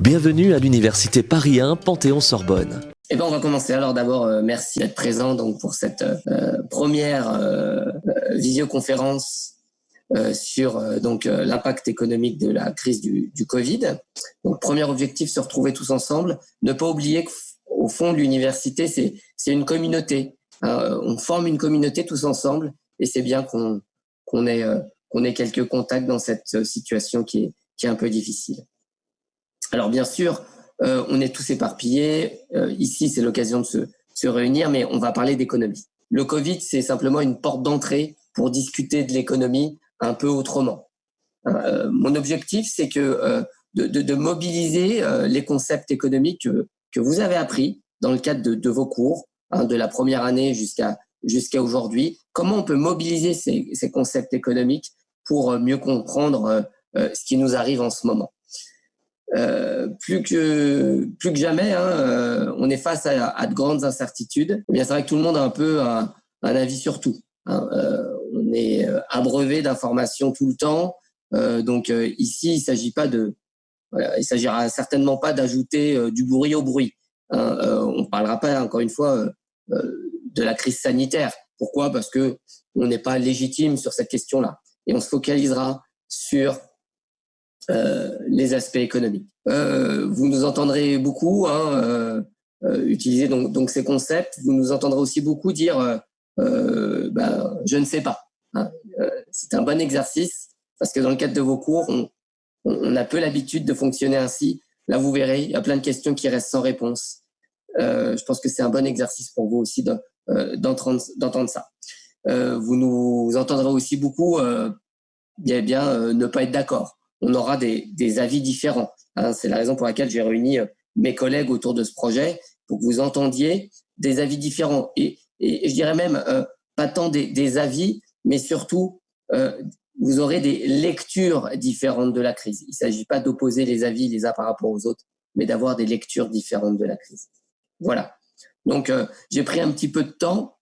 Bienvenue à l'Université Paris 1 Panthéon-Sorbonne. On va commencer. Alors d'abord, merci d'être présent donc, pour cette première visioconférence sur l'impact économique de la crise du Covid. Donc premier objectif, se retrouver tous ensemble. Ne pas oublier qu'au fond, l'université, c'est une communauté. On forme une communauté tous ensemble et c'est bien qu'on ait quelques contacts dans cette situation qui est un peu difficile. Alors bien sûr, on est tous éparpillés. Ici, c'est l'occasion de se réunir, mais on va parler d'économie. Le Covid, c'est simplement une porte d'entrée pour discuter de l'économie un peu autrement. Mon objectif, c'est de mobiliser les concepts économiques que vous avez appris dans le cadre de vos cours, de la première année jusqu'à aujourd'hui. Comment on peut mobiliser ces concepts économiques pour mieux comprendre ce qui nous arrive en ce moment. Plus que jamais, on est face à de grandes incertitudes. Eh bien, c'est vrai que tout le monde a un peu un avis sur tout. On est abreuvé d'informations tout le temps. Ici, il s'agira certainement pas d'ajouter du bruit au bruit. On parlera pas, encore une fois, de la crise sanitaire. Pourquoi ? Parce que on n'est pas légitime sur cette question-là. Et on se focalisera sur les aspects économiques. Vous nous entendrez beaucoup utiliser donc ces concepts. Vous nous entendrez aussi beaucoup dire je ne sais pas. C'est un bon exercice parce que dans le cadre de vos cours, on a peu l'habitude de fonctionner ainsi. Là, vous verrez, il y a plein de questions qui restent sans réponse. Je pense que c'est un bon exercice pour vous aussi d'entendre ça. Vous nous entendrez aussi beaucoup ne pas être d'accord. On aura des avis différents. C'est la raison pour laquelle j'ai réuni mes collègues autour de ce projet pour que vous entendiez des avis différents. Et je dirais même pas tant des avis, mais surtout vous aurez des lectures différentes de la crise. Il ne s'agit pas d'opposer les avis les uns par rapport aux autres, mais d'avoir des lectures différentes de la crise. Voilà. Donc j'ai pris un petit peu de temps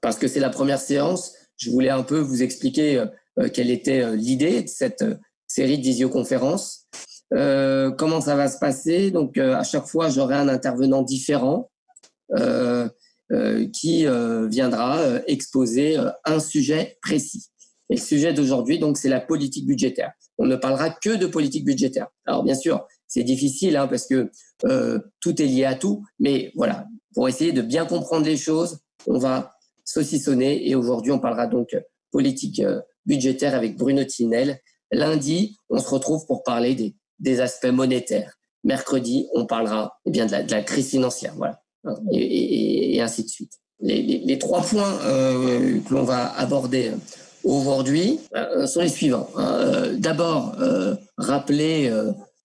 parce que c'est la première séance. Je voulais un peu vous expliquer quelle était l'idée de cette série de visioconférences. Comment ça va se passer ? Donc, à chaque fois, j'aurai un intervenant différent qui viendra exposer un sujet précis. Et le sujet d'aujourd'hui, donc, c'est la politique budgétaire. On ne parlera que de politique budgétaire. Alors, bien sûr, c'est difficile parce que tout est lié à tout, mais voilà, pour essayer de bien comprendre les choses, on va saucissonner et aujourd'hui, on parlera donc politique budgétaire avec Bruno Tinel. Lundi, on se retrouve pour parler des aspects monétaires. Mercredi, on parlera de la crise financière, voilà, et ainsi de suite. Les 3 points que l'on va aborder aujourd'hui sont les suivants. D'abord, rappeler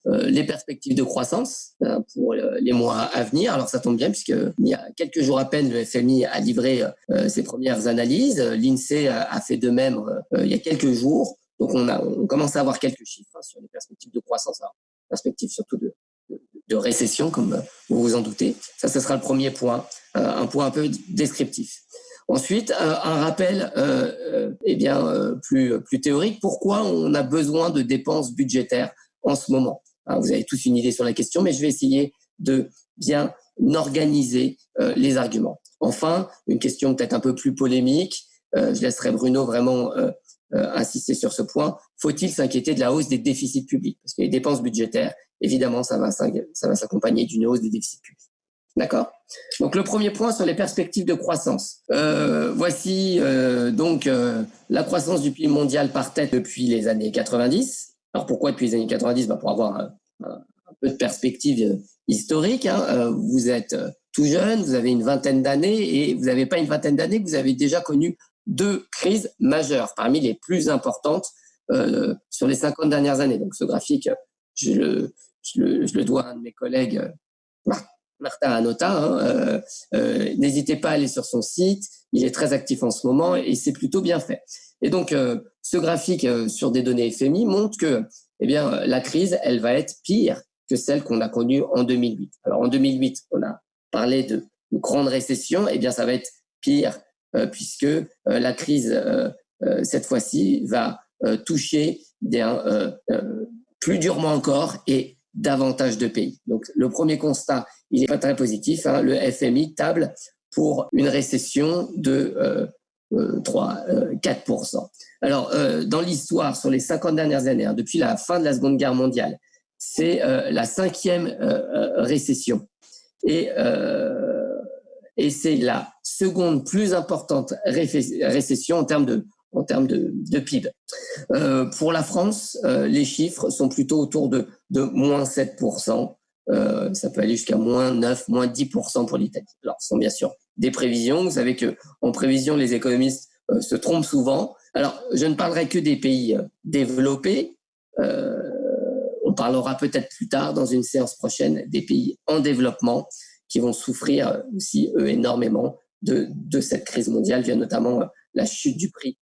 les perspectives de croissance pour les mois à venir. Alors ça tombe bien puisque il y a quelques jours à peine, le FMI a livré ses premières analyses. L'INSEE a fait de même il y a quelques jours. Donc on commence à avoir quelques chiffres sur les perspectives de croissance, alors, perspectives surtout de récession, comme vous vous en doutez. Ça, ce sera le premier point, un point un peu descriptif. Ensuite, un rappel plus théorique. Pourquoi on a besoin de dépenses budgétaires en ce moment ? Vous avez tous une idée sur la question, mais je vais essayer de bien organiser les arguments. Enfin, une question peut-être un peu plus polémique. Je laisserai Bruno vraiment insister sur ce point. Faut-il s'inquiéter de la hausse des déficits publics ? Parce que les dépenses budgétaires, évidemment, ça va s'accompagner d'une hausse des déficits publics. D'accord ? Donc, le premier point sur les perspectives de croissance. Voici la croissance du PIB mondial par tête depuis les années 90. Alors, pourquoi depuis les années 90 ? Pour avoir un peu de perspective historique. Vous êtes tout jeune, vous avez une vingtaine d'années et vous n'avez pas une vingtaine d'années, vous avez déjà connu 2 crises majeures, parmi les plus importantes sur les 50 dernières années. Donc, ce graphique, je le dois à un de mes collègues, Martin Anotta. N'hésitez pas à aller sur son site. Il est très actif en ce moment et c'est plutôt bien fait. Et donc, ce graphique sur des données FMI montre que la crise, elle va être pire que celle qu'on a connue en 2008. Alors, en 2008, on a parlé de grande récession. Ça va être pire puisque la crise, cette fois-ci, va toucher plus durement encore et davantage de pays. Donc le premier constat, il n'est pas très positif. Le FMI table pour une récession de 4%. Alors, dans l'histoire, sur les 50 dernières années, depuis la fin de la Seconde Guerre mondiale, c'est la 5e récession. Et c'est la seconde plus importante récession en termes de PIB. Pour la France, les chiffres sont plutôt autour de moins 7%. Ça peut aller jusqu'à moins 9, moins 10% pour l'Italie. Alors, ce sont bien sûr des prévisions. Vous savez qu'en prévision, les économistes se trompent souvent. Alors, je ne parlerai que des pays développés. On parlera peut-être plus tard, dans une séance prochaine, des pays en développement qui vont souffrir aussi, eux, énormément de cette crise mondiale, via notamment la chute du prix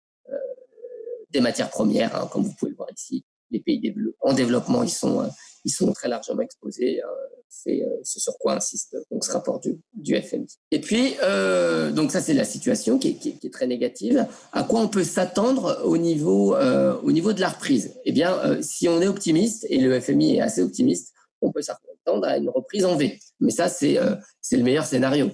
des matières premières, comme vous pouvez le voir ici. Les pays en développement, ils sont très largement exposés. C'est ce sur quoi insiste donc ce rapport du FMI. Et puis, donc ça, c'est la situation qui est très négative. À quoi on peut s'attendre au niveau de la reprise? Eh bien, si on est optimiste, et le FMI est assez optimiste, on peut s'attendre à une reprise en V. Mais ça, c'est le meilleur scénario.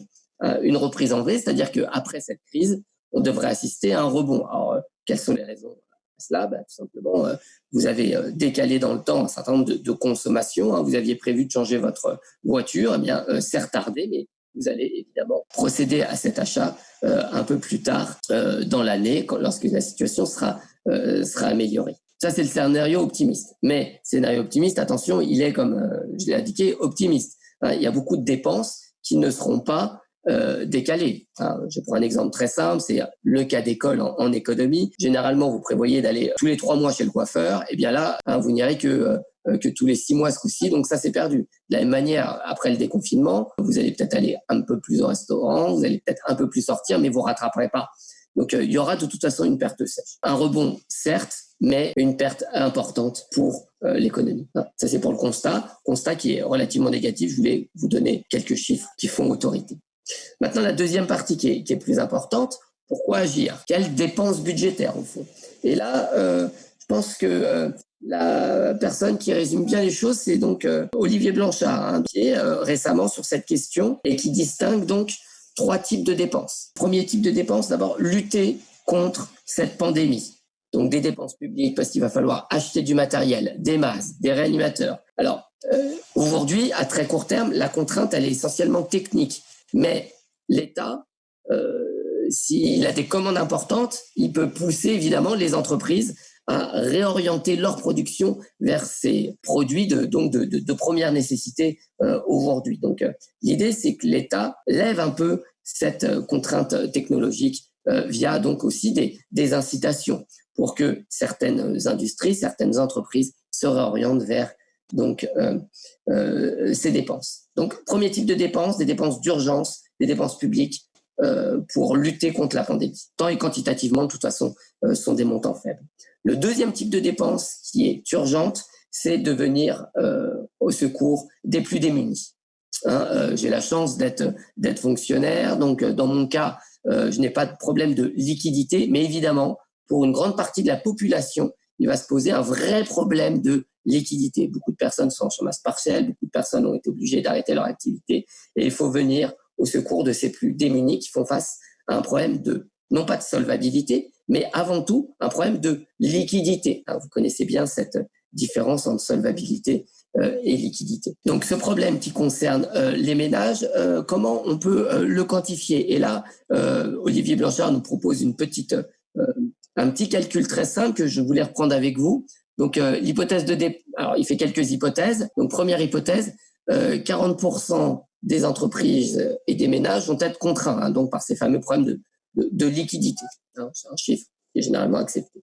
Une reprise en V, c'est-à-dire qu'après cette crise, on devrait assister à un rebond. Alors, quelles sont les raisons à cela? Tout simplement, vous avez décalé dans le temps un certain nombre de consommations. Vous aviez prévu de changer votre voiture, eh bien, c'est retardé, mais vous allez évidemment procéder à cet achat un peu plus tard dans l'année, lorsque la situation sera améliorée. Ça, c'est le scénario optimiste. Mais scénario optimiste, attention, il est, comme je l'ai indiqué, optimiste. Il y a beaucoup de dépenses qui ne seront pas décalées. Je prends un exemple très simple, c'est le cas d'école en économie. Généralement, vous prévoyez d'aller tous les 3 mois chez le coiffeur. Et bien là, vous n'irez que tous les 6 mois ce coup-ci, donc ça, c'est perdu. De la même manière, après le déconfinement, vous allez peut-être aller un peu plus au restaurant, vous allez peut-être un peu plus sortir, mais vous ne rattraperez pas. Donc, il y aura de toute façon une perte sèche. Un rebond, certes, mais une perte importante pour l'économie. Ça, c'est pour le constat qui est relativement négatif. Je voulais vous donner quelques chiffres qui font autorité. Maintenant, la deuxième partie qui est plus importante, pourquoi agir? Quelles dépenses budgétaires, au fond? Et là, je pense que la personne qui résume bien les choses, c'est donc Olivier Blanchard, qui est récemment sur cette question et qui distingue donc 3 types de dépenses. Premier type de dépenses, d'abord, lutter contre cette pandémie. Donc des dépenses publiques, parce qu'il va falloir acheter du matériel, des masques, des réanimateurs. Alors, aujourd'hui, à très court terme, la contrainte, elle est essentiellement technique. Mais l'État, s'il a des commandes importantes, il peut pousser évidemment les entreprises à réorienter leur production vers ces produits de première nécessité aujourd'hui. Donc, l'idée, c'est que l'État lève un peu cette contrainte technologique via donc aussi des incitations pour que certaines industries, certaines entreprises se réorientent vers donc ces dépenses. Donc, premier type de dépenses, des dépenses d'urgence, des dépenses publiques pour lutter contre la pandémie. Tant et quantitativement, de toute façon, sont des montants faibles. Le deuxième type de dépense qui est urgente, c'est de venir au secours des plus démunis. J'ai la chance d'être fonctionnaire, donc dans mon cas, je n'ai pas de problème de liquidité, mais évidemment, pour une grande partie de la population, il va se poser un vrai problème de liquidité. Beaucoup de personnes sont en chômage partiel, beaucoup de personnes ont été obligées d'arrêter leur activité, et il faut venir au secours de ces plus démunis qui font face à un problème non pas de solvabilité, mais avant tout un problème de liquidité. Vous connaissez bien cette différence entre solvabilité et liquidité. Donc ce problème qui concerne les ménages, comment on peut le quantifier? Et là, Olivier Blanchard nous propose un petit calcul très simple que je voulais reprendre avec vous. Donc l'hypothèse alors il fait quelques hypothèses. Donc première hypothèse, 40% des entreprises et des ménages vont être contraints donc par ces fameux problèmes de liquidité. C'est un chiffre qui est généralement accepté.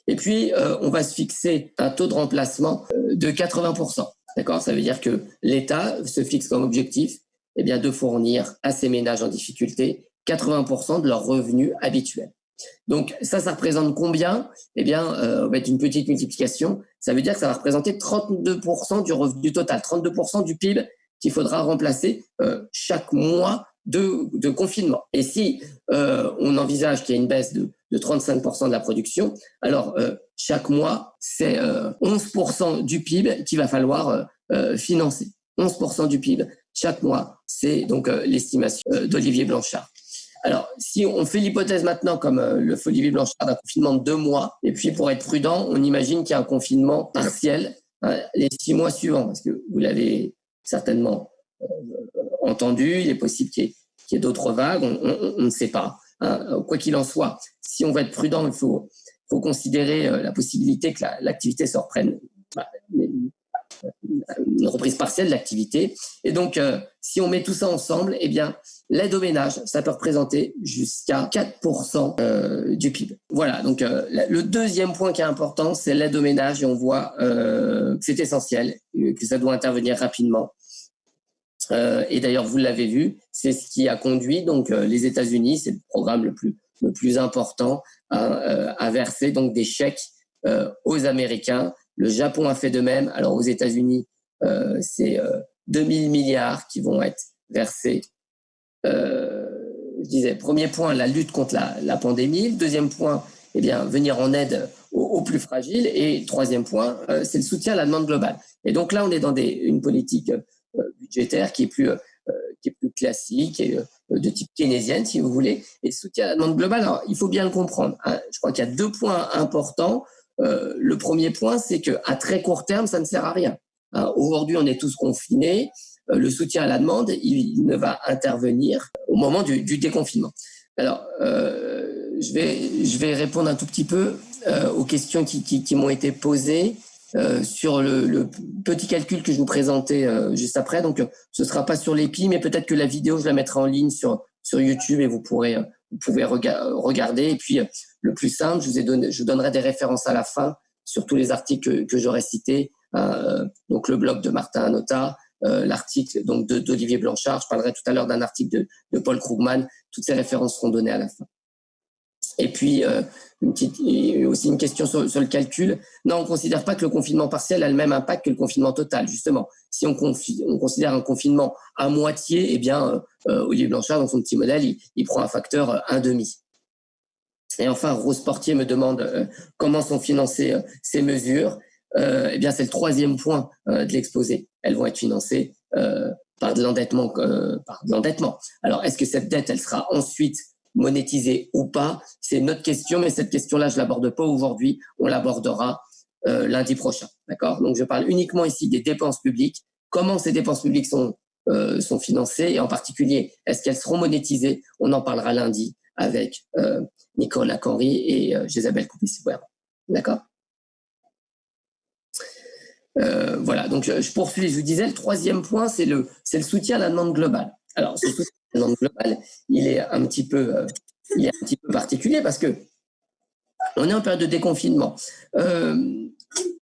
Et puis, on va se fixer un taux de remplacement de 80%. D'accord? Ça veut dire que l'État se fixe comme objectif de fournir à ces ménages en difficulté 80% de leurs revenus habituels. Donc, ça représente combien? On va être une petite multiplication. Ça veut dire que ça va représenter 32% du revenu total, 32% du PIB qu'il faudra remplacer chaque mois de confinement. Et si on envisage qu'il y a une baisse de 35% de la production, alors chaque mois, c'est 11% du PIB qu'il va falloir financer. 11% du PIB chaque mois, c'est donc l'estimation d'Olivier Blanchard. Alors, si on fait l'hypothèse maintenant, comme le fait Olivier Blanchard, d'un confinement de 2 mois, et puis pour être prudent, on imagine qu'il y a un confinement partiel les 6 mois suivants, parce que vous l'avez certainement entendu, il est possible qu'il y ait d'autres vagues, on ne sait pas. Quoi qu'il en soit, si on veut être prudent, il faut considérer la possibilité que l'activité se reprenne, une reprise partielle de l'activité. Et donc, si on met tout ça ensemble, eh bien, l'aide aux ménages, ça peut représenter jusqu'à 4% du PIB. Voilà, donc le deuxième point qui est important, c'est l'aide aux ménages, et on voit que c'est essentiel, que ça doit intervenir rapidement. Et d'ailleurs, vous l'avez vu, c'est ce qui a conduit donc les États-Unis, c'est le programme le plus important à verser donc des chèques aux Américains. Le Japon a fait de même. Alors aux États-Unis, c'est 2000 milliards qui vont être versés. Je disais, premier point, la lutte contre la pandémie. Le deuxième point, eh bien, venir en aide aux plus fragiles. Et troisième point, c'est le soutien à la demande globale. Et donc là, on est dans une politique budgétaire qui est plus classique et de type keynésienne, si vous voulez, et soutien à la demande globale. Alors, il faut bien le comprendre. Je crois qu'il y a 2 points importants. Le premier point, c'est qu'à très court terme, ça ne sert à rien. Aujourd'hui, on est tous confinés. Le soutien à la demande, il ne va intervenir au moment du déconfinement. Alors, je vais répondre un tout petit peu aux questions qui m'ont été posées sur le petit calcul que je vous présentais juste après. Donc, ce ne sera pas sur l'EPI, mais peut-être que la vidéo, je la mettrai en ligne sur YouTube et vous pouvez regarder. Et puis, le plus simple, je vous donnerai des références à la fin sur tous les articles que j'aurais cités. Donc, le blog de Martin Hanotta, l'article donc d'Olivier Blanchard. Je parlerai tout à l'heure d'un article de Paul Krugman. Toutes ces références seront données à la fin. Et puis, aussi une question sur le calcul. Non, on ne considère pas que le confinement partiel a le même impact que le confinement total, justement. Si on considère un confinement à moitié, eh bien, Olivier Blanchard, dans son petit modèle, il prend un facteur 1,5. Et enfin, Rose Portier me demande comment sont financées ces mesures. Eh bien, c'est le troisième point de l'exposé. Elles vont être financées par de l'endettement. Alors, est-ce que cette dette, elle sera ensuite monétisée ou pas? C'est une autre question, mais cette question-là, je l'aborde pas aujourd'hui. On l'abordera lundi prochain. D'accord? Donc, je parle uniquement ici des dépenses publiques. Comment ces dépenses publiques sont financées, et en particulier, est-ce qu'elles seront monétisées? On en parlera lundi avec Nicolas Canry et Jésabel Coupé-Sibouer. D'accord? Voilà, donc je poursuis. Je vous disais, le troisième point, c'est le soutien à la demande globale. Alors, ce soutien à la demande globale, il est un petit peu particulier parce que on est en période de déconfinement.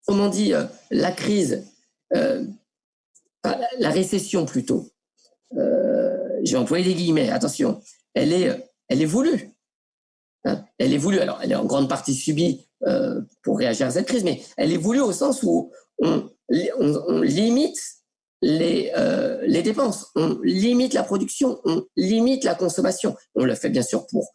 Comment dit, la crise, la récession plutôt, j'ai employé des guillemets, attention, elle est voulue. Elle est voulue, alors elle est en grande partie subie pour réagir à cette crise, mais elle est voulue au sens où on limite les dépenses, on limite la production, on limite la consommation. On le fait bien sûr pour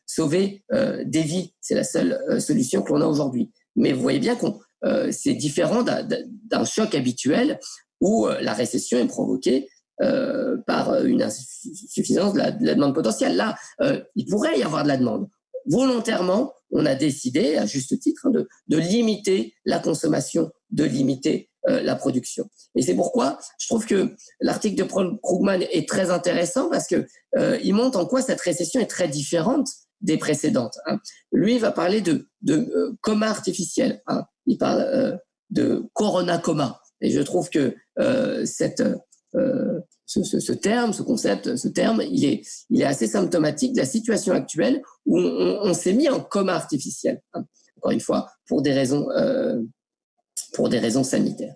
sauver des vies, c'est la seule solution que l'on a aujourd'hui. Mais vous voyez bien que c'est différent d'un choc habituel où la récession est provoquée par une insuffisance de la demande potentielle. Là, il pourrait y avoir de la demande. Volontairement, on a décidé, à juste titre, de limiter la consommation, de limiter la production. Et c'est pourquoi je trouve que l'article de Paul Krugman est très intéressant parce que il montre en quoi cette récession est très différente des précédentes. Lui, il va parler de coma artificiel. Il parle de corona coma. Et je trouve que ce terme, ce concept, ce terme, il est assez symptomatique de la situation actuelle où on s'est mis en coma artificiel. Encore une fois, pour des raisons sanitaires.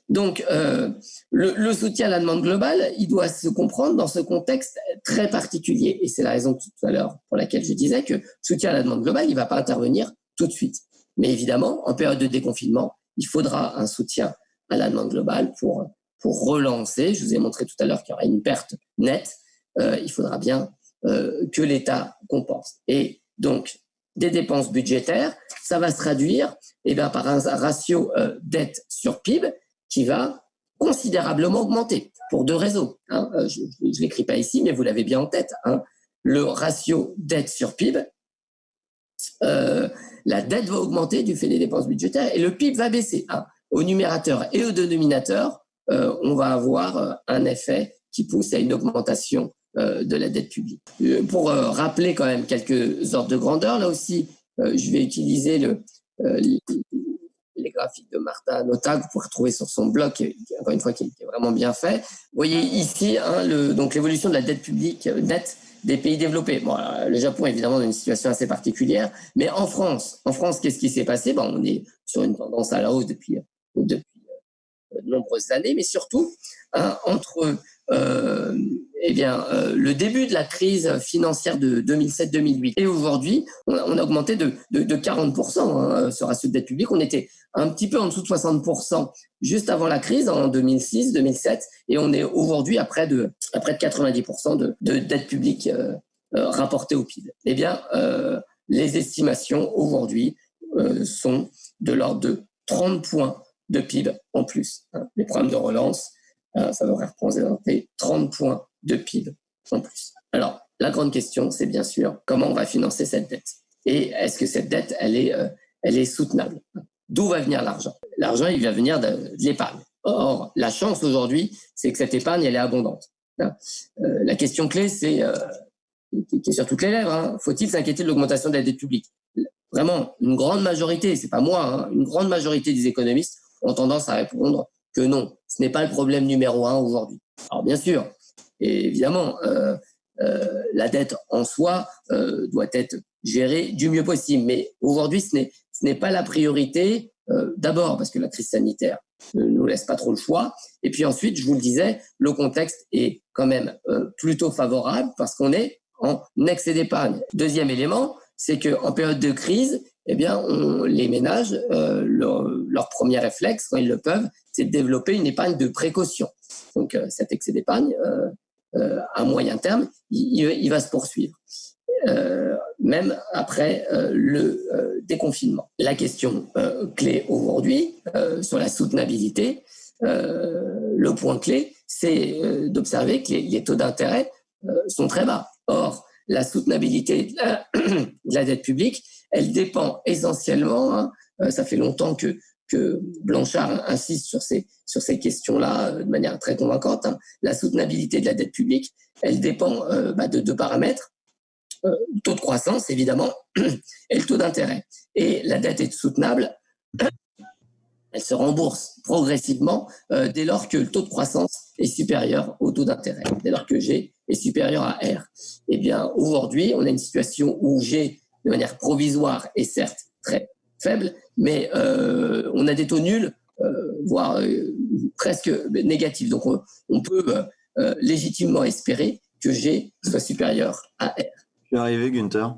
Donc, le soutien à la demande globale, il doit se comprendre dans ce contexte très particulier. Et c'est la raison tout à l'heure pour laquelle je disais que le soutien à la demande globale, il ne va pas intervenir tout de suite. Mais évidemment, en période de déconfinement, il faudra un soutien à la demande globale pour relancer. Je vous ai montré tout à l'heure qu'il y aura une perte nette. Il faudra bien que l'État compense. Et donc, des dépenses budgétaires, ça va se traduire par un ratio dette sur PIB qui va considérablement augmenté pour 2 raisons. Hein. Je ne l'écris pas ici, mais vous l'avez bien en tête. Hein. Le ratio dette sur PIB, la dette va augmenter du fait des dépenses budgétaires et le PIB va baisser. Hein. Au numérateur et au dénominateur, on va avoir un effet qui pousse à une augmentation de la dette publique. Pour rappeler quand même quelques ordres de grandeur, là aussi, je vais utiliser les graphiques de Martha Nota que vous pouvez retrouver sur son blog, encore une fois, qui est vraiment bien fait. Vous voyez ici donc l'évolution de la dette publique nette des pays développés. Bon, le Japon, évidemment, dans une situation assez particulière, mais en France, qu'est-ce qui s'est passé? On est sur une tendance à la hausse depuis de nombreuses années, mais surtout entre le début de la crise financière de 2007-2008 et aujourd'hui, on a augmenté de 40% ce ratio de dette publique. On était un petit peu en dessous de 60% juste avant la crise en 2006-2007 et on est aujourd'hui à près de 90% de dette publique rapportée au PIB. Eh bien, les estimations aujourd'hui sont de l'ordre de 30 points de PIB en plus. Les programmes de relance, ça devrait représenter 30 points de PIB en plus. Alors, la grande question, c'est bien sûr comment on va financer cette dette. Et est-ce que cette dette, elle est soutenable? D'où va venir l'argent? L'argent, il va venir de l'épargne. Or, la chance aujourd'hui, c'est que cette épargne, elle est abondante. La question clé, c'est qui est sur toutes les lèvres. Faut-il s'inquiéter de l'augmentation de la dette publique? Vraiment, une grande majorité, c'est pas moi, une grande majorité des économistes ont tendance à répondre que non, ce n'est pas le problème numéro 1 aujourd'hui. Alors bien sûr, et évidemment, la dette en soi doit être gérée du mieux possible, mais aujourd'hui, ce n'est pas la priorité, d'abord parce que la crise sanitaire ne nous laisse pas trop le choix, et puis ensuite, je vous le disais, le contexte est quand même plutôt favorable parce qu'on est en excès d'épargne. Deuxième élément, c'est qu'en période de crise, eh bien, les ménages, leur premier réflexe, quand ils le peuvent, c'est de développer une épargne de précaution. Donc, cet excès d'épargne, à moyen terme, il va se poursuivre, même après le déconfinement. La question clé aujourd'hui, sur la soutenabilité, le point clé, c'est d'observer que les taux d'intérêt sont très bas. Or, la soutenabilité de la dette publique, elle dépend essentiellement, ça fait longtemps que Blanchard insiste sur ces questions-là de manière très convaincante, la soutenabilité de la dette publique, elle dépend de 2 paramètres, le taux de croissance évidemment et le taux d'intérêt. Et la dette est soutenable, elle se rembourse progressivement dès lors que le taux de croissance est supérieur au taux d'intérêt, dès lors que G est supérieur à R. Eh bien, aujourd'hui, on a une situation où G, de manière provisoire, est certes très faible, mais on a des taux nuls, voire presque négatifs. Donc, on peut légitimement espérer que G soit supérieur à R. Je suis arrivé, Günther.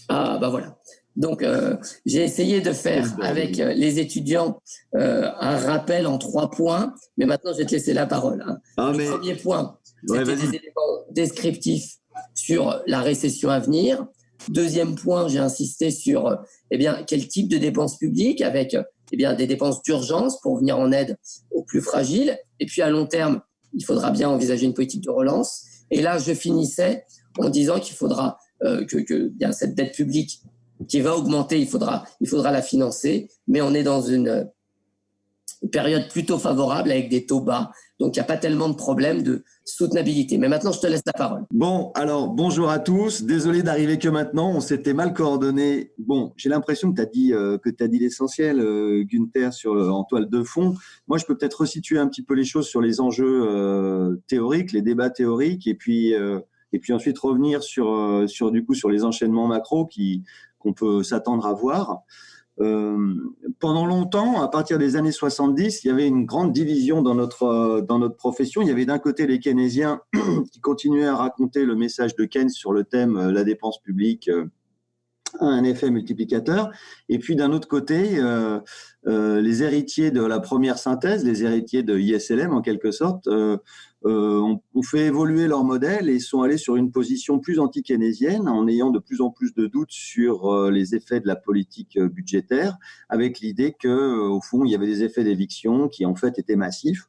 Ah, voilà. Donc, j'ai essayé de faire avec les étudiants un rappel en 3 points, mais maintenant, je vais te laisser la parole. Le premier point, c'était des éléments descriptifs sur la récession à venir. Deuxième point, j'ai insisté sur quel type de dépenses publiques avec des dépenses d'urgence pour venir en aide aux plus fragiles. Et puis, à long terme, il faudra bien envisager une politique de relance. Et là, je finissais en disant qu'il faudra que cette dette publique qui va augmenter, il faudra la financer, mais on est dans une période plutôt favorable avec des taux bas, donc il n'y a pas tellement de problème de soutenabilité. Mais maintenant, je te laisse la parole. Bon, alors, bonjour à tous. Désolé d'arriver que maintenant, on s'était mal coordonné. Bon, j'ai l'impression que tu as dit l'essentiel, Günther, en toile de fond. Moi, je peux peut-être resituer un petit peu les choses sur les enjeux théoriques, les débats théoriques, et puis ensuite revenir sur les enchaînements macro qu'on peut s'attendre à voir. Pendant longtemps, à partir des années 70, il y avait une grande division dans notre profession. Il y avait d'un côté les keynésiens qui continuaient à raconter le message de Keynes sur le thème la dépense publique a un effet multiplicateur. Et puis d'un autre côté, les héritiers de la première synthèse, les héritiers de ISLM en quelque sorte, ont fait évoluer leur modèle et sont allés sur une position plus anti-keynésienne en ayant de plus en plus de doutes sur les effets de la politique budgétaire, avec l'idée que au fond il y avait des effets d'éviction qui en fait étaient massifs.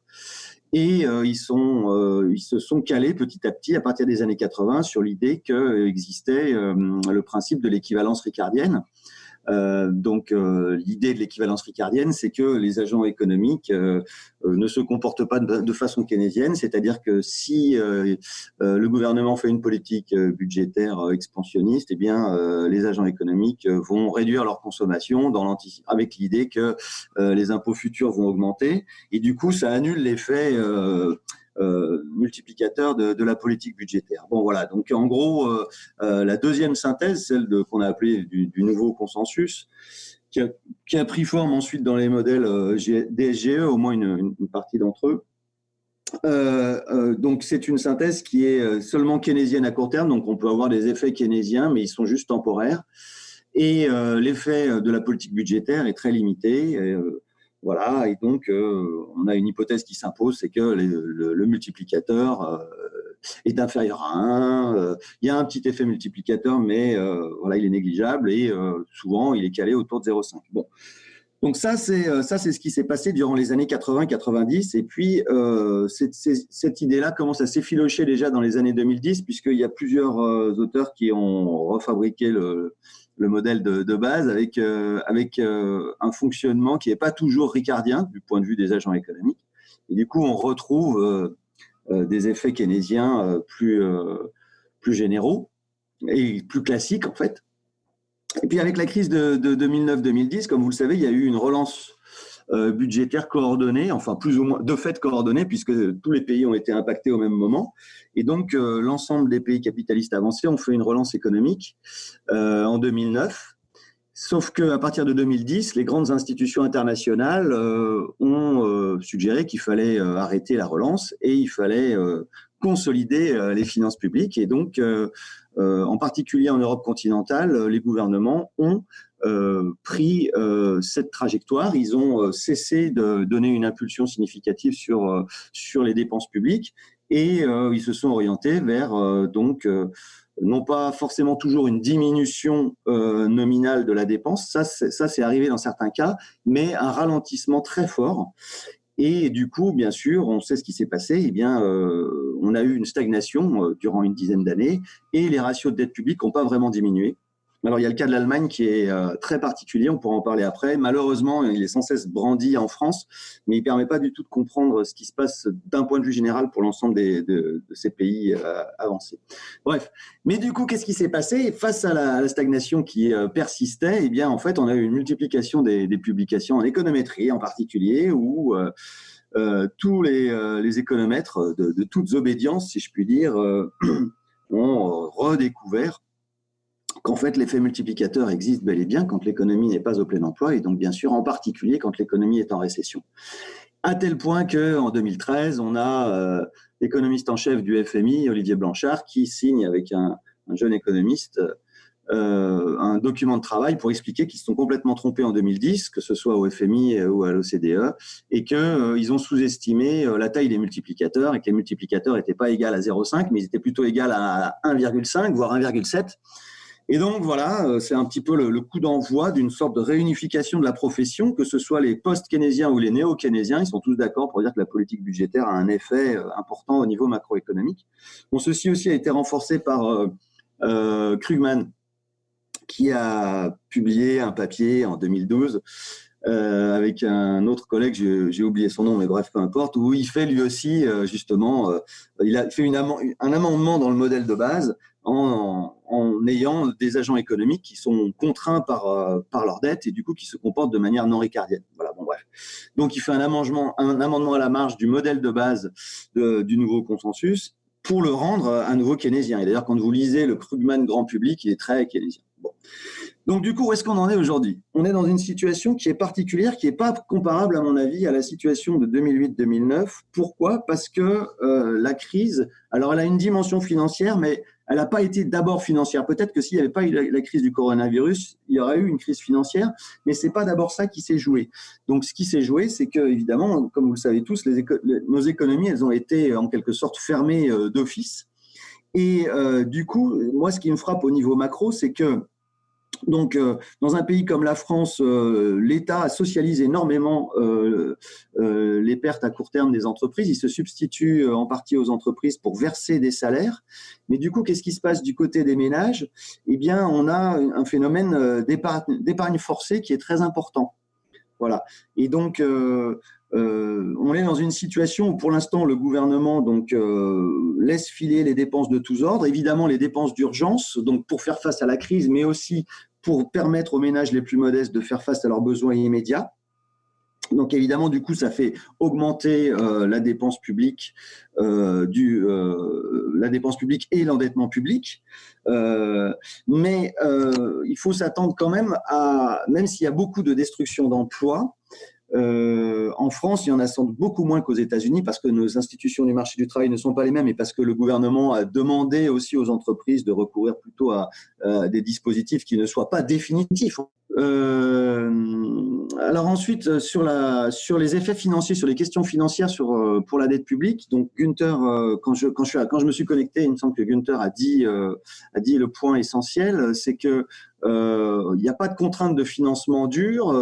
Et ils se sont calés petit à petit à partir des années 80 sur l'idée qu'existait le principe de l'équivalence ricardienne. L'idée de l'équivalence ricardienne, c'est que les agents économiques ne se comportent pas de façon keynésienne, c'est-à-dire que si le gouvernement fait une politique budgétaire expansionniste, eh bien les agents économiques vont réduire leur consommation avec l'idée que les impôts futurs vont augmenter, et du coup ça annule l'effet multiplicateur de la politique budgétaire. Bon voilà, donc en gros, la deuxième synthèse, celle qu'on a appelée du nouveau consensus, qui a pris forme ensuite dans les modèles DSGE, au moins une partie d'entre eux. Donc c'est une synthèse qui est seulement keynésienne à court terme, donc on peut avoir des effets keynésiens, mais ils sont juste temporaires. Et l'effet de la politique budgétaire est très limité. Voilà, et donc on a une hypothèse qui s'impose, c'est que le multiplicateur est inférieur à 1. Il y a un petit effet multiplicateur, mais voilà, il est négligeable et souvent il est calé autour de 0,5. Bon, donc ça c'est ce qui s'est passé durant les années 80-90, et puis cette idée-là commence à s'effilocher déjà dans les années 2010, puisqu'il y a plusieurs auteurs qui ont refabriqué le modèle de base avec un fonctionnement qui n'est pas toujours ricardien du point de vue des agents économiques. Et du coup, on retrouve des effets keynésiens plus généraux et plus classiques, en fait. Et puis, avec la crise de 2009-2010, comme vous le savez, il y a eu une relance budgétaire coordonnée, enfin plus ou moins de fait coordonnée, puisque tous les pays ont été impactés au même moment. Et donc, l'ensemble des pays capitalistes avancés ont fait une relance économique en 2009. Sauf qu'à partir de 2010, les grandes institutions internationales ont suggéré qu'il fallait arrêter la relance et il fallait consolider les finances publiques. Et donc, en particulier en Europe continentale, les gouvernements ont pris cette trajectoire. Ils ont cessé de donner une impulsion significative sur les dépenses publiques et ils se sont orientés vers non pas forcément toujours une diminution nominale de la dépense, ça c'est arrivé dans certains cas, mais un ralentissement très fort. Et du coup, bien sûr, on sait ce qui s'est passé. Eh bien, on a eu une stagnation durant une dizaine d'années et les ratios de dette publique n'ont pas vraiment diminué. Alors, il y a le cas de l'Allemagne qui est très particulier, on pourra en parler après. Malheureusement, il est sans cesse brandi en France, mais il ne permet pas du tout de comprendre ce qui se passe d'un point de vue général pour l'ensemble de ces pays avancés. Bref, mais du coup, qu'est-ce qui s'est passé? Face à la stagnation qui persistait, eh bien, en fait, on a eu une multiplication des publications en économétrie en particulier, où tous les économètres de toutes obédiences, si je puis dire, ont redécouvert qu'en fait, l'effet multiplicateur existe bel et bien quand l'économie n'est pas au plein emploi et donc, bien sûr, en particulier quand l'économie est en récession. À tel point qu'en 2013, on a l'économiste en chef du FMI, Olivier Blanchard, qui signe avec un jeune économiste un document de travail pour expliquer qu'ils se sont complètement trompés en 2010, que ce soit au FMI ou à l'OCDE, et qu'ils ont sous-estimé la taille des multiplicateurs et que les multiplicateurs n'étaient pas égaux à 0,5, mais ils étaient plutôt égaux à 1,5, voire 1,7. Et donc, voilà, c'est un petit peu le coup d'envoi d'une sorte de réunification de la profession, que ce soit les post-keynésiens ou les néo-keynésiens, ils sont tous d'accord pour dire que la politique budgétaire a un effet important au niveau macroéconomique. Bon, ceci aussi a été renforcé par Krugman, qui a publié un papier en 2012 avec un autre collègue, j'ai oublié son nom, mais bref, peu importe, où il fait lui aussi, justement, il a fait un amendement dans le modèle de base en ayant des agents économiques qui sont contraints par leur dette et du coup qui se comportent de manière non ricardienne. Voilà, bon bref. Donc il fait un amendement à la marge du modèle de base du nouveau consensus pour le rendre à nouveau keynésien. Et d'ailleurs, quand vous lisez le Krugman grand public, il est très keynésien. Bon. Donc du coup, où est-ce qu'on en est aujourd'hui? On est dans une situation qui est particulière, qui n'est pas comparable à mon avis à la situation de 2008-2009. Pourquoi? Parce que la crise, alors elle a une dimension financière, mais elle n'a pas été d'abord financière. Peut-être que s'il n'y avait pas eu la crise du coronavirus, il y aurait eu une crise financière, mais c'est pas d'abord ça qui s'est joué. Donc, ce qui s'est joué, c'est que, évidemment, comme vous le savez tous, nos économies, elles ont été en quelque sorte fermées d'office. Et du coup, moi, ce qui me frappe au niveau macro, c'est que donc, dans un pays comme la France, l'État socialise énormément les pertes à court terme des entreprises. Il se substitue en partie aux entreprises pour verser des salaires. Mais du coup, qu'est-ce qui se passe du côté des ménages? Eh bien, on a un phénomène d'épargne forcée qui est très important. Voilà. Et donc, on est dans une situation où, pour l'instant, le gouvernement laisse filer les dépenses de tous ordres. Évidemment, les dépenses d'urgence, donc pour faire face à la crise, mais aussi pour permettre aux ménages les plus modestes de faire face à leurs besoins immédiats. Donc évidemment, du coup, ça fait augmenter la dépense publique, la dépense publique et l'endettement public. Mais il faut s'attendre quand même même s'il y a beaucoup de destruction d'emplois, en France, il y en a sans doute beaucoup moins qu'aux États-Unis parce que nos institutions du marché du travail ne sont pas les mêmes et parce que le gouvernement a demandé aussi aux entreprises de recourir plutôt à des dispositifs qui ne soient pas définitifs. Alors ensuite, sur les effets financiers, sur les questions financières pour la dette publique, donc Günther, quand je me suis connecté, il me semble que Günther a dit le point essentiel, c'est que il n'y a pas de contrainte de financement dur,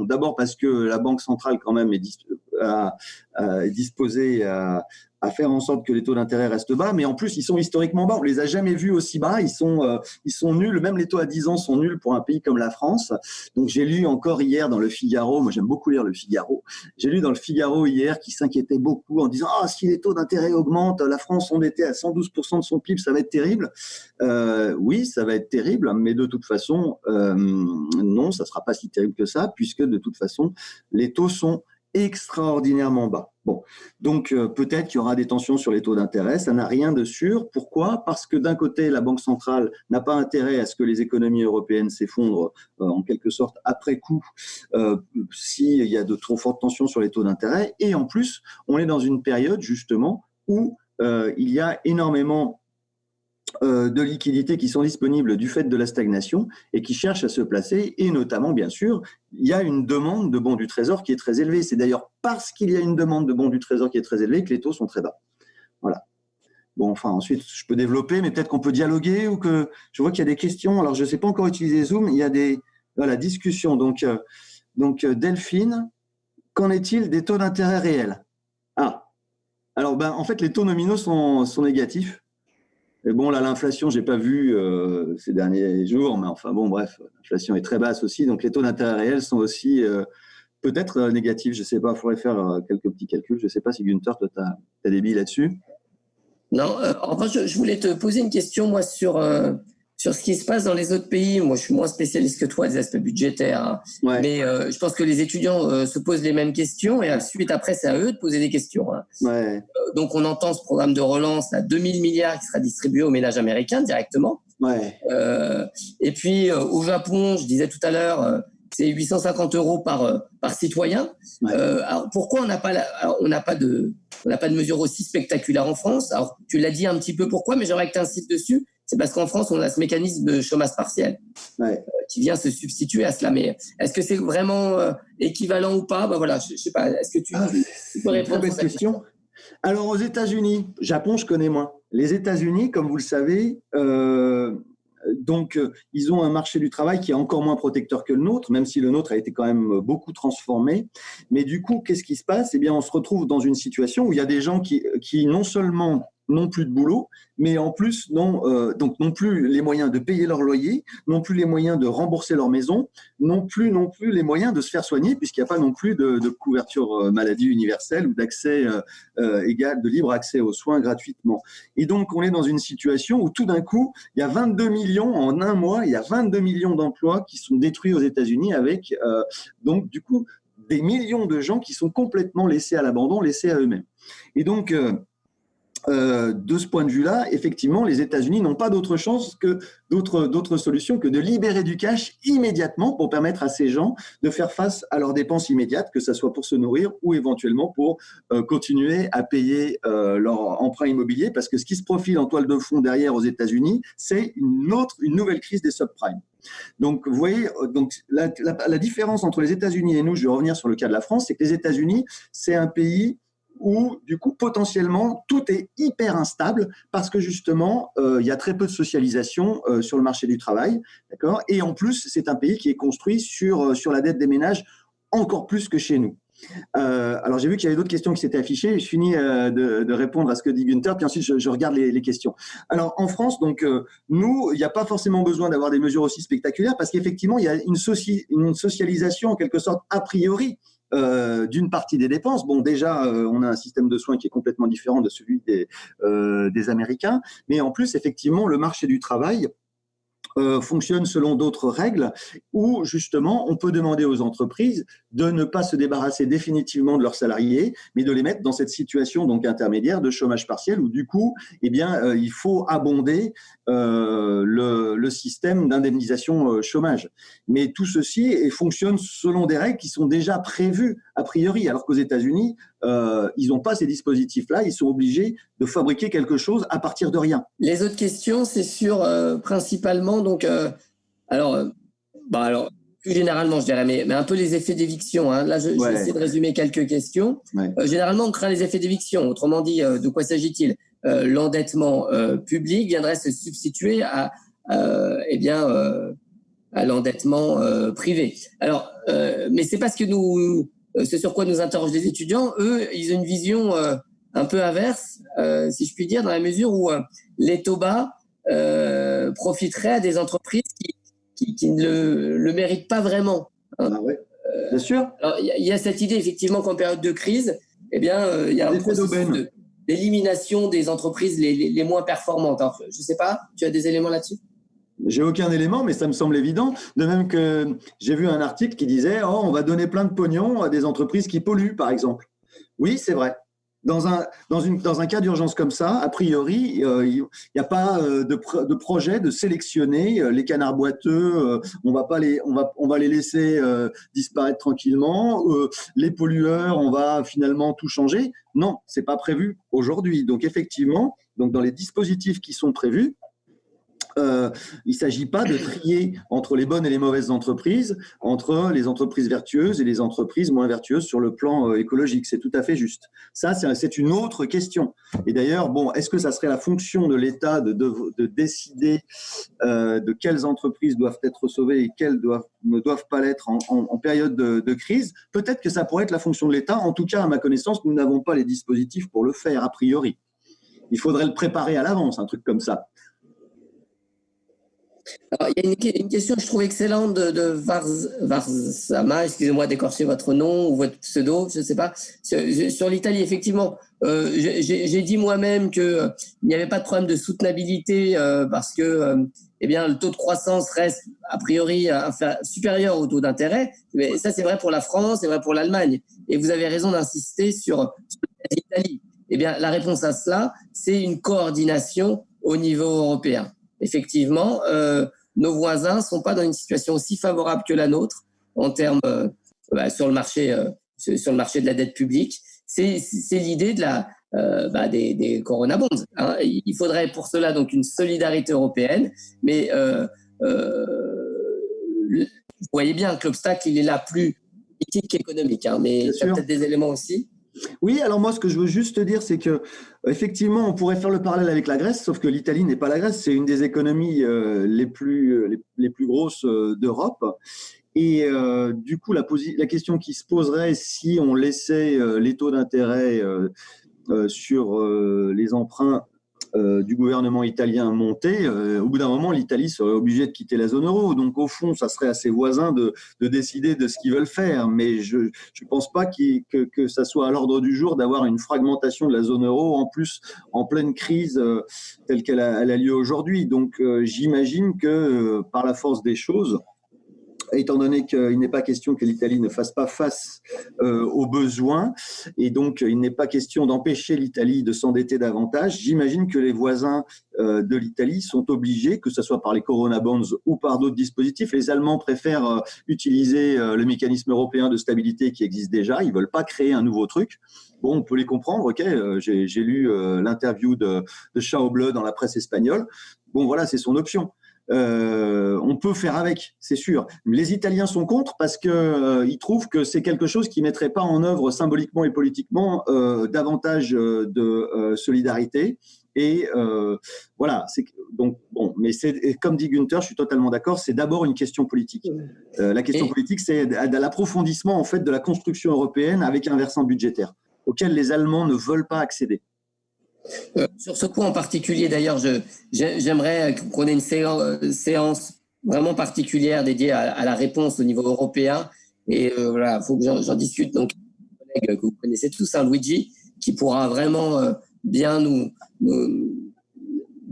d'abord parce que la Banque centrale quand même est disposée à faire en sorte que les taux d'intérêt restent bas, mais en plus ils sont historiquement bas. On les a jamais vus aussi bas. Ils sont nuls. Même les taux à 10 ans sont nuls pour un pays comme la France. Donc j'ai lu encore hier dans le Figaro. Moi j'aime beaucoup lire le Figaro. J'ai lu dans le Figaro hier qui s'inquiétait beaucoup en disant si les taux d'intérêt augmentent, la France endetée à 112% de son PIB, ça va être terrible. Oui, ça va être terrible, mais de toute façon non, ça sera pas si terrible que ça, puisque de toute façon les taux sont extraordinairement bas. Bon, donc peut-être qu'il y aura des tensions sur les taux d'intérêt, ça n'a rien de sûr. Pourquoi? Parce que d'un côté, la Banque centrale n'a pas intérêt à ce que les économies européennes s'effondrent en quelque sorte après coup s'il y a de trop fortes tensions sur les taux d'intérêt. Et en plus, on est dans une période justement où il y a énormément de liquidités qui sont disponibles du fait de la stagnation et qui cherchent à se placer, et notamment, bien sûr, il y a une demande de bons du Trésor qui est très élevée. C'est d'ailleurs parce qu'il y a une demande de bons du Trésor qui est très élevée que les taux sont très bas. Voilà. Bon, enfin, ensuite, je peux développer, mais peut-être qu'on peut dialoguer ou que je vois qu'il y a des questions. Alors, je ne sais pas encore utiliser Zoom. Il y a des discussions. Donc, Delphine, qu'en est-il des taux d'intérêt réels? Alors, en fait, les taux nominaux sont négatifs. Et bon, là, l'inflation, j'ai pas vu ces derniers jours, mais enfin bon, bref, l'inflation est très basse aussi, donc les taux d'intérêt réels sont aussi peut-être négatifs. Je sais pas, il faudrait faire quelques petits calculs. Je sais pas si Günther, toi, t'as des billes là-dessus. Non, en revanche, je voulais te poser une question, moi, sur ce qui se passe dans les autres pays. Moi, je suis moins spécialiste que toi des aspects budgétaires, hein. Ouais. Mais je pense que les étudiants se posent les mêmes questions et ensuite, après, c'est à eux de poser des questions, hein. Ouais. Donc, on entend ce programme de relance à 2000 milliards qui sera distribué aux ménages américains directement. Ouais. Et puis, au Japon, je disais tout à l'heure, c'est 850 € par citoyen. Ouais. Alors, pourquoi on n'a pas de mesures aussi spectaculaires en France? Alors, tu l'as dit un petit peu pourquoi, mais j'aimerais que tu insistes dessus. C'est parce qu'en France, on a ce mécanisme de chômage partiel qui vient se substituer à cela. Mais est-ce que c'est vraiment équivalent ou pas? Voilà, je sais pas. Est-ce que tu peux répondre à cette question? Alors, aux États-Unis, Japon, je connais moins. Les États-Unis, comme vous le savez, ils ont un marché du travail qui est encore moins protecteur que le nôtre, même si le nôtre a été quand même beaucoup transformé. Mais du coup, qu'est-ce qui se passe? Eh bien, on se retrouve dans une situation où il y a des gens qui non seulement n'ont plus de boulot, mais en plus n'ont plus les moyens de payer leur loyer, n'ont plus les moyens de rembourser leur maison, n'ont plus les moyens de se faire soigner, puisqu'il n'y a pas non plus de couverture maladie universelle ou d'accès égal, de libre accès aux soins gratuitement. Et donc, on est dans une situation où tout d'un coup, il y a 22 millions, en un mois, il y a 22 millions d'emplois qui sont détruits aux États-Unis avec, donc, du coup, des millions de gens qui sont complètement laissés à l'abandon, laissés à eux-mêmes. Et donc, de ce point de vue-là, effectivement, les États-Unis n'ont pas d'autre chance que d'autres solutions que de libérer du cash immédiatement pour permettre à ces gens de faire face à leurs dépenses immédiates, que ce soit pour se nourrir ou éventuellement pour continuer à payer leur emprunt immobilier, parce que ce qui se profile en toile de fond derrière aux États-Unis, c'est une nouvelle crise des subprimes. Donc, vous voyez, donc la différence entre les États-Unis et nous, je vais revenir sur le cas de la France, c'est que les États-Unis, c'est un pays où, du coup, potentiellement, tout est hyper instable parce que, justement, il y a très peu de socialisation sur le marché du travail, d'accord ? Et en plus, c'est un pays qui est construit sur la dette des ménages encore plus que chez nous. Alors, j'ai vu qu'il y avait d'autres questions qui s'étaient affichées. Je finis de répondre à ce que dit Gunther, puis ensuite, je regarde les questions. Alors, en France, donc, nous, il n'y a pas forcément besoin d'avoir des mesures aussi spectaculaires parce qu'effectivement, il y a une socialisation, en quelque sorte, a priori, d'une partie des dépenses. Bon, déjà, on a un système de soins qui est complètement différent de celui des Américains, mais en plus, effectivement, le marché du travail fonctionne selon d'autres règles où justement on peut demander aux entreprises de ne pas se débarrasser définitivement de leurs salariés, mais de les mettre dans cette situation donc intermédiaire de chômage partiel où du coup, eh bien, il faut abonder le système d'indemnisation chômage. Mais tout ceci fonctionne selon des règles qui sont déjà prévues a priori, alors qu'aux États-Unis, ils n'ont pas ces dispositifs-là, ils sont obligés de fabriquer quelque chose à partir de rien. Les autres questions, c'est sur principalement, donc, alors, plus généralement, je dirais, mais un peu les effets d'éviction. Hein. Là, je vais essayer de résumer quelques questions. Ouais. Généralement, on craint les effets d'éviction. Autrement dit, de quoi s'agit-il ? L'endettement public viendrait se substituer à l'endettement privé. Alors, mais c'est parce que c'est sur quoi nous interrogent les étudiants. Eux, ils ont une vision un peu inverse, si je puis dire, dans la mesure où les taux bas profiteraient à des entreprises qui ne le méritent pas vraiment. Hein. Ah ouais. Bien sûr. Alors, il y a cette idée, effectivement, qu'en période de crise, eh bien, il y a un processus d'élimination des entreprises les moins performantes. Alors, je ne sais pas, tu as des éléments là-dessus ? J'ai aucun élément, mais ça me semble évident. De même que j'ai vu un article qui disait « Oh, on va donner plein de pognon à des entreprises qui polluent, par exemple. » Oui, c'est vrai. Dans un cas d'urgence comme ça, a priori, il n'y a pas de projet de sélectionner les canards boiteux. On va les laisser disparaître tranquillement. Les pollueurs, on va finalement tout changer. Non, c'est pas prévu aujourd'hui. Donc effectivement, dans les dispositifs qui sont prévus, il ne s'agit pas de trier entre les bonnes et les mauvaises entreprises, entre les entreprises vertueuses et les entreprises moins vertueuses sur le plan écologique. C'est tout à fait juste. Ça, c'est une autre question. Et d'ailleurs, bon, est-ce que ça serait la fonction de l'État de décider de quelles entreprises doivent être sauvées et quelles ne doivent pas l'être en période de crise? Peut-être que ça pourrait être la fonction de l'État. En tout cas, à ma connaissance, nous n'avons pas les dispositifs pour le faire, a priori. Il faudrait le préparer à l'avance, un truc comme ça. Alors, il y a une question que je trouve excellente de Varsama, excusez-moi d'écorcher votre nom ou votre pseudo, je ne sais pas, sur l'Italie. Effectivement, j'ai dit moi-même qu'il n'y avait pas de problème de soutenabilité parce que le taux de croissance reste a priori supérieur au taux d'intérêt. Mais ça, c'est vrai pour la France, c'est vrai pour l'Allemagne. Et vous avez raison d'insister sur l'Italie. La réponse à cela, c'est une coordination au niveau européen. Effectivement, nos voisins ne sont pas dans une situation aussi favorable que la nôtre en termes sur le marché de la dette publique. C'est l'idée de des Corona Bonds. Hein. Il faudrait pour cela donc une solidarité européenne, mais vous voyez bien que l'obstacle il est là plus politique qu'économique. Hein, mais il y a peut-être des éléments aussi. Oui, alors moi, ce que je veux juste te dire, c'est que effectivement, on pourrait faire le parallèle avec la Grèce, sauf que l'Italie n'est pas la Grèce, c'est une des économies les plus grosses d'Europe. Et du coup, la question qui se poserait si on laissait les taux d'intérêt sur les emprunts du gouvernement italien monter, au bout d'un moment, l'Italie serait obligée de quitter la zone euro. Donc, au fond, ça serait à ses voisins de décider de ce qu'ils veulent faire. Mais je ne pense pas que ça soit à l'ordre du jour d'avoir une fragmentation de la zone euro, en plus, en pleine crise telle qu'elle a lieu aujourd'hui. Donc, j'imagine que par la force des choses, étant donné qu'il n'est pas question que l'Italie ne fasse pas face aux besoins, et donc il n'est pas question d'empêcher l'Italie de s'endetter davantage, j'imagine que les voisins de l'Italie sont obligés, que ce soit par les Corona Bonds ou par d'autres dispositifs. Les Allemands préfèrent utiliser le mécanisme européen de stabilité qui existe déjà, ils ne veulent pas créer un nouveau truc. Bon, on peut les comprendre, ok, j'ai lu l'interview de Schäuble dans la presse espagnole. Bon, voilà, c'est son option. On peut faire avec, c'est sûr. Les Italiens sont contre parce qu'ils trouvent que c'est quelque chose qui ne mettrait pas en œuvre symboliquement et politiquement davantage de solidarité. Et voilà, donc bon, mais comme dit Günther, je suis totalement d'accord, c'est d'abord une question politique. La question politique, c'est l'approfondissement en fait de la construction européenne avec un versant budgétaire auquel les Allemands ne veulent pas accéder. Sur ce point en particulier, d'ailleurs, j'aimerais qu'on ait une séance vraiment particulière dédiée à la réponse au niveau européen. Et voilà, il faut que j'en discute. Donc, un collègue que vous connaissez tous, Luigi, qui pourra vraiment bien nous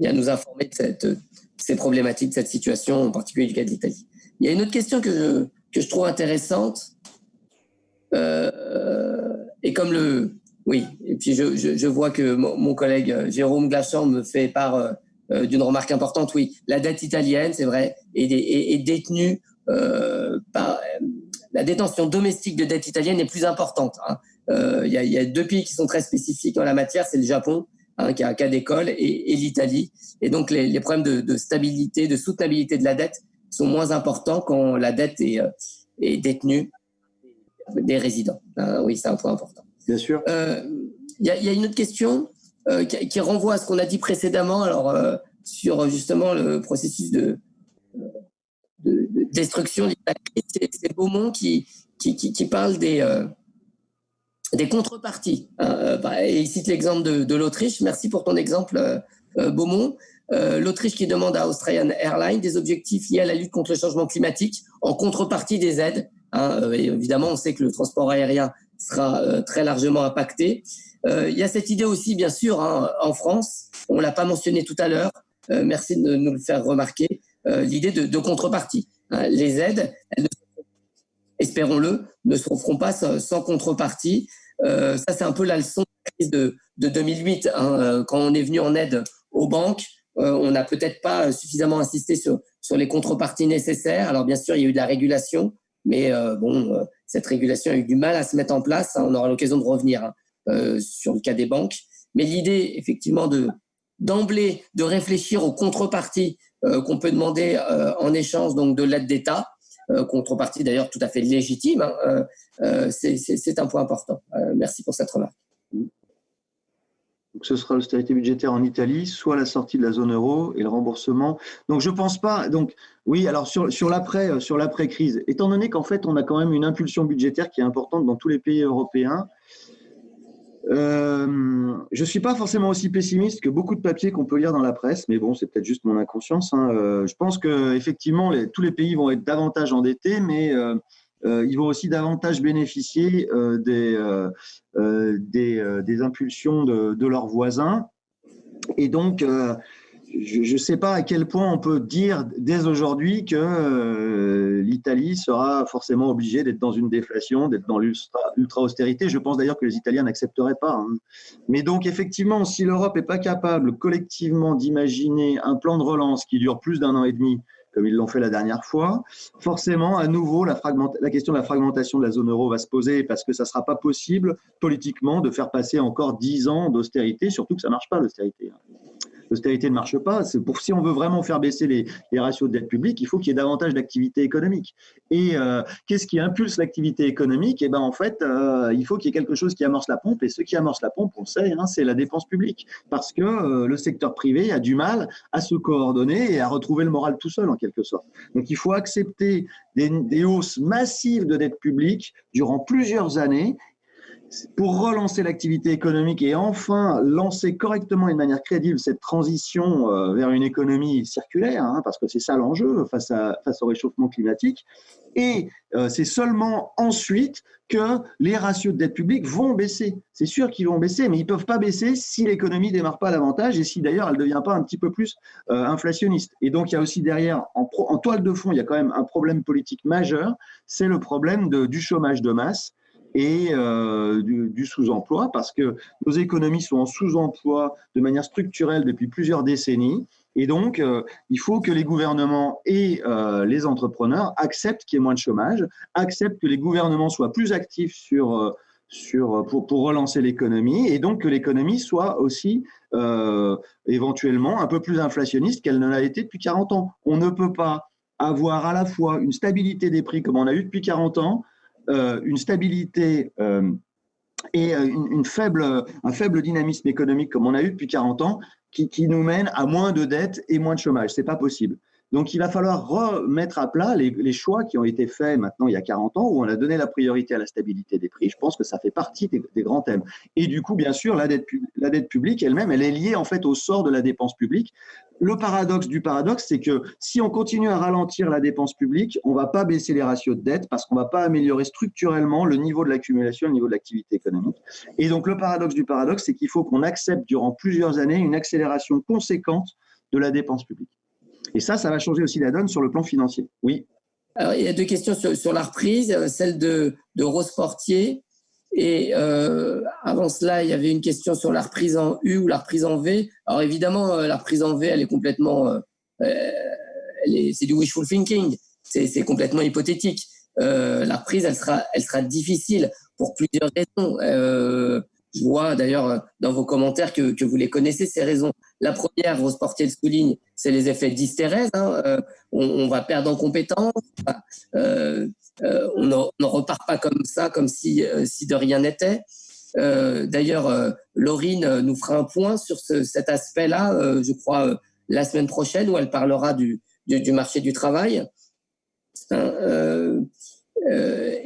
informer de ces problématiques, de cette situation, en particulier du cas de l'Italie. Il y a une autre question que je trouve intéressante. Et comme oui, et puis je vois que mon collègue Jérôme Glachant me fait part d'une remarque importante. Oui, la dette italienne, c'est vrai, est détenue par la détention domestique de dette italienne est plus importante. Il y a deux pays qui sont très spécifiques en la matière, c'est le Japon, qui a un cas d'école, et l'Italie. Et donc les problèmes de stabilité, de soutenabilité de la dette sont moins importants quand la dette est détenue des résidents. Oui, c'est un point important. Bien sûr. Il y a une autre question qui renvoie à ce qu'on a dit précédemment, alors sur justement le processus de destruction de l'Italie. C'est Beaumont qui parle des contreparties. Et il cite l'exemple de l'Autriche. Merci pour ton exemple, Beaumont. L'Autriche qui demande à Austrian Airlines des objectifs liés à la lutte contre le changement climatique en contrepartie des aides. Et évidemment, on sait que le transport aérien sera très largement impacté. Il y a cette idée aussi, bien sûr, en France, on ne l'a pas mentionné tout à l'heure, merci de nous le faire remarquer, l'idée de contrepartie. Les aides, espérons-le, ne se feront pas sans contrepartie. Ça, c'est un peu la leçon de la crise de 2008. Quand on est venu en aide aux banques, on n'a peut-être pas suffisamment insisté sur les contreparties nécessaires. Alors, bien sûr, il y a eu de la régulation, mais cette régulation a eu du mal à se mettre en place. On aura l'occasion de revenir sur le cas des banques. Mais l'idée, effectivement, d'emblée de réfléchir aux contreparties qu'on peut demander en échange donc, de l'aide d'État, contrepartie d'ailleurs tout à fait légitime, c'est un point important. Merci pour cette remarque. Donc ce sera l'austérité budgétaire en Italie, soit la sortie de la zone euro et le remboursement. Donc je pense pas. Donc oui, alors sur l'après-crise, étant donné qu'en fait on a quand même une impulsion budgétaire qui est importante dans tous les pays européens, je suis pas forcément aussi pessimiste que beaucoup de papiers qu'on peut lire dans la presse, mais bon, c'est peut-être juste mon inconscience. Je pense que effectivement tous les pays vont être davantage endettés, mais ils vont aussi davantage bénéficier des impulsions de leurs voisins. Et donc, je ne sais pas à quel point on peut dire dès aujourd'hui que l'Italie sera forcément obligée d'être dans une déflation, d'être dans l'ultra-austérité. Je pense d'ailleurs que les Italiens n'accepteraient pas. Mais donc, effectivement, si l'Europe n'est pas capable collectivement d'imaginer un plan de relance qui dure plus d'1 an et demi, comme ils l'ont fait la dernière fois, forcément, à nouveau, la question de la fragmentation de la zone euro va se poser parce que ça ne sera pas possible politiquement de faire passer encore 10 ans d'austérité, surtout que ça ne marche pas, l'austérité. L'austérité ne marche pas. Si on veut vraiment faire baisser les ratios de dette publique, il faut qu'il y ait davantage d'activité économique. Et qu'est-ce qui impulse l'activité économique ? Eh ben, en fait, il faut qu'il y ait quelque chose qui amorce la pompe. Et ce qui amorce la pompe, on le sait, c'est la dépense publique. Parce que le secteur privé a du mal à se coordonner et à retrouver le moral tout seul, en quelque sorte. Donc, il faut accepter des hausses massives de dette publique durant plusieurs années. pour relancer l'activité économique et enfin lancer correctement et de manière crédible cette transition vers une économie circulaire, hein, parce que c'est ça l'enjeu face au réchauffement climatique. Et c'est seulement ensuite que les ratios de dette publique vont baisser. C'est sûr qu'ils vont baisser, mais ils ne peuvent pas baisser si l'économie ne démarre pas davantage et si d'ailleurs elle ne devient pas un petit peu plus inflationniste. Et donc il y a aussi derrière, en toile de fond, il y a quand même un problème politique majeur, c'est le problème du chômage de masse et du sous-emploi, parce que nos économies sont en sous-emploi de manière structurelle depuis plusieurs décennies. Et donc, il faut que les gouvernements et les entrepreneurs acceptent qu'il y ait moins de chômage, acceptent que les gouvernements soient plus actifs pour relancer l'économie, et donc que l'économie soit aussi éventuellement un peu plus inflationniste qu'elle ne l'a été depuis 40 ans. On ne peut pas avoir à la fois une stabilité des prix comme on a eu depuis 40 ans, une stabilité et un faible dynamisme économique comme on a eu depuis 40 ans qui nous mène à moins de dettes et moins de chômage. Ce n'est pas possible. Donc, il va falloir remettre à plat les choix qui ont été faits maintenant il y a 40 ans où on a donné la priorité à la stabilité des prix. Je pense que ça fait partie des grands thèmes. Et du coup, bien sûr, la dette publique elle-même, elle est liée en fait au sort de la dépense publique. Le paradoxe du paradoxe, c'est que si on continue à ralentir la dépense publique, on ne va pas baisser les ratios de dette parce qu'on ne va pas améliorer structurellement le niveau de l'accumulation, le niveau de l'activité économique. Et donc, le paradoxe du paradoxe, c'est qu'il faut qu'on accepte durant plusieurs années une accélération conséquente de la dépense publique. Et ça va changer aussi la donne sur le plan financier. Oui. Alors, il y a deux questions sur la reprise, celle de Rose Portier. Et avant cela, il y avait une question sur la reprise en U ou la reprise en V. Alors évidemment, la reprise en V, elle est complètement, c'est du wishful thinking, c'est complètement hypothétique. La reprise, elle sera difficile pour plusieurs raisons. Je vois d'ailleurs dans vos commentaires que vous les connaissez, ces raisons. La première, Rose Portier le souligne, c'est les effets d'hystérèse. On va perdre en compétences. On ne repart pas comme ça, comme si de rien n'était. D'ailleurs, Laurine nous fera un point sur cet aspect-là, je crois, la semaine prochaine, où elle parlera du marché du travail.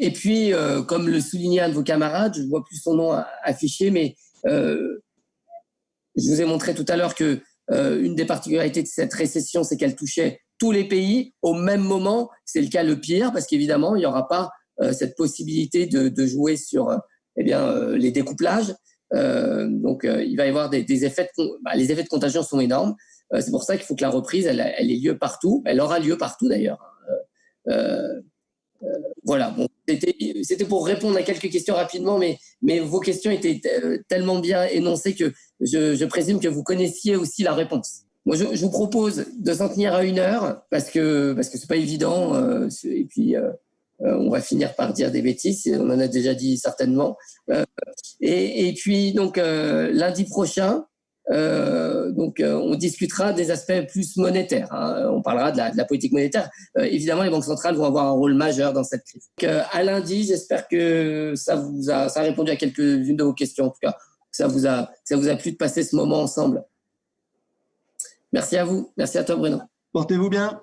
Et puis, comme le soulignait un de vos camarades, je ne vois plus son nom affiché, mais je vous ai montré tout à l'heure que une des particularités de cette récession, c'est qu'elle touchait tous les pays au même moment. C'est le cas le pire, parce qu'évidemment, il n'y aura pas cette possibilité de jouer sur les découplages. Donc, il va y avoir des effets les effets de contagion sont énormes. C'est pour ça qu'il faut que la reprise, elle ait lieu partout. Elle aura lieu partout, d'ailleurs. Voilà, bon, c'était pour répondre à quelques questions rapidement, mais vos questions étaient tellement bien énoncées que je présume que vous connaissiez aussi la réponse. Moi, je vous propose de s'en tenir à 1 heure parce que c'est pas évident et puis on va finir par dire des bêtises, on en a déjà dit certainement. Et puis donc lundi prochain, on discutera des aspects plus monétaires. On parlera de la politique monétaire. Évidemment, les banques centrales vont avoir un rôle majeur dans cette crise. Donc, à lundi, j'espère que ça a répondu à quelques-unes de vos questions. En tout cas, que ça vous a plu de passer ce moment ensemble. Merci à vous. Merci à toi, Bruno. Portez-vous bien.